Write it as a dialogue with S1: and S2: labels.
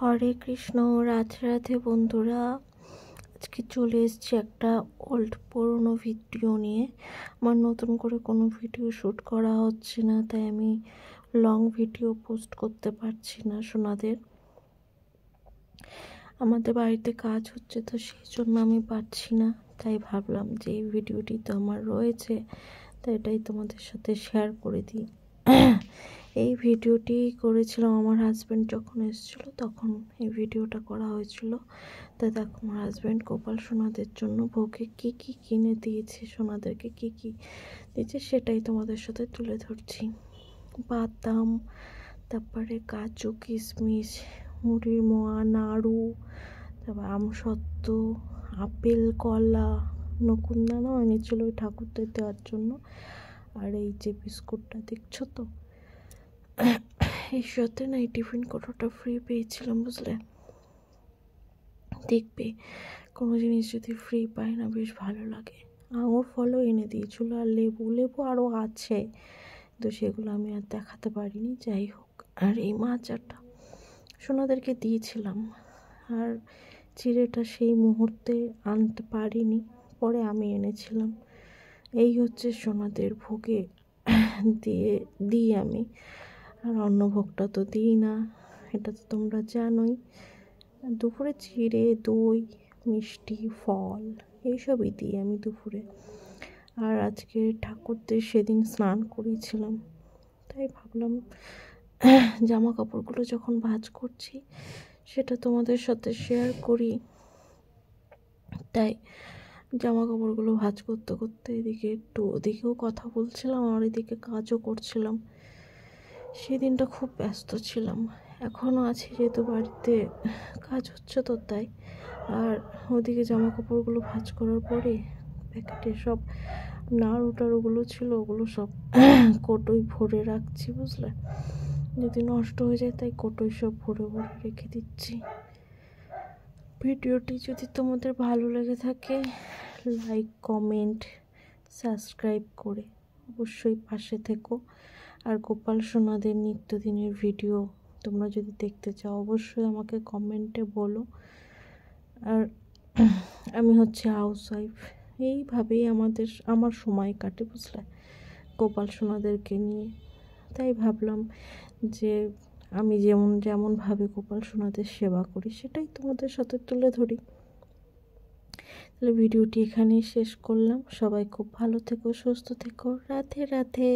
S1: হরে কৃষ্ণ। রাধে রাধে বন্ধুরা, আজকে চলে এসেছি একটা পুরনো ভিডিও নিয়ে। আমার নতুন করে কোনো ভিডিও শ্যুট করা হচ্ছে না, তাই আমি লং ভিডিও পোস্ট করতে পারছি না সোনাদের। আমাদের বাড়িতে কাজ হচ্ছে, তো সেই জন্য আমি পারছি না। তাই ভাবলাম যে এই ভিডিওটি তো আমার রয়েছে, তাই এটাই তোমাদের সাথে শেয়ার করে দিই। এই ভিডিওটি করেছিলাম আমার হাজব্যান্ড যখন এসেছিল, তখন এই ভিডিওটা করা হয়েছিল। তাই দেখো আমার হাজব্যান্ড গোপাল সোনাদের জন্য ভোগে কি কি কিনে দিয়েছে, সোনাদেরকে কি কি দিয়েছে সেটাই তোমাদের সাথে তুলে ধরছি। বাদাম, তারপরে কাজু কিশমিশ, মুড়ির মোয়া, নাড়ু, তারপর আমসত্ত্ব, আপেল, কলা, নকুনদানাও এনেছিল ওই ঠাকুরদের দেওয়ার জন্য। আর এই যে বিস্কুটটা দেখছো তো, এর সাথে না এই টিফিন কৌটোটা ফ্রি পেয়েছিলাম, বুঝলে। দেখবে কোনো জিনিস যদি ফ্রি পাই না, বেশ ভালো লাগে। আঙুর ফলও এনে দিয়েছিল, আর লেবু আরও আছে, তো সেগুলো আমি আর দেখাতে পারিনি। যাই হোক, আর এই মাচাটা সোনাদেরকে দিয়েছিলাম, আর চিড়েটা সেই মুহূর্তে আনতে পারিনি, পরে আমি এনেছিলাম। এই হচ্ছে সোনাদের ভোগে দিই আমি। আর অন্নভোগটা তো দিই না, এটা তো তোমরা জানোই। দুপুরে চিড়ে, দই, মিষ্টি, ফল এইসবই দিই আমি দুপুরে। আর আজকে ঠাকুরদের সেদিন স্নান করিয়েছিলাম, তাই ভাবলাম জামা কাপড়গুলো যখন ভাঁজ করছি সেটা তোমাদের সাথে শেয়ার করি। তাই জামা কাপড়গুলো ভাঁজ করতে করতে এদিকে একটু ওদিকেও কথা বলছিলাম, আর এদিকে কাজও করছিলাম। সেদিনটা খুব ব্যস্ত ছিলাম, এখনও আছি যেহেতু বাড়িতে কাজ হচ্ছে তো তাই। আর ওদিকে জামা কাপড়গুলো ভাঁজ করার পরে প্যাকেটে সব নাড়ু টাড়ুগুলো ছিল, ওগুলো সব কোটোই ভরে রাখছি, বুঝলে। যদি নষ্ট হয়ে যায় তাই কোটোই সব ভরে ভরে রেখে দিচ্ছি। ভিডিওটি যদি তোমাদের ভালো লেগে থাকে, লাইক, কমেন্ট, সাবস্ক্রাইব করে অবশ্যই পাশে থেকো। আর গোপাল সোনাদের নিত্যদিনের ভিডিও তোমরা যদি দেখতে চাও, অবশ্যই আমাকে কমেন্টে বলো। আর আমি হচ্ছে হাউসওয়াইফ, এইভাবেই আমার সময় কাটে, বুঝলে, গোপাল সোনাদেরকে নিয়ে। তাই ভাবলাম যে আমি যেমনভাবে গোপাল সোনাদের সেবা করি সেটাই তোমাদের সাথে তুলে ধরি। তাহলে ভিডিওটি এখানেই শেষ করলাম। সবাই খুব ভালো থেকো, সুস্থ থেকো। রাধে রাধে।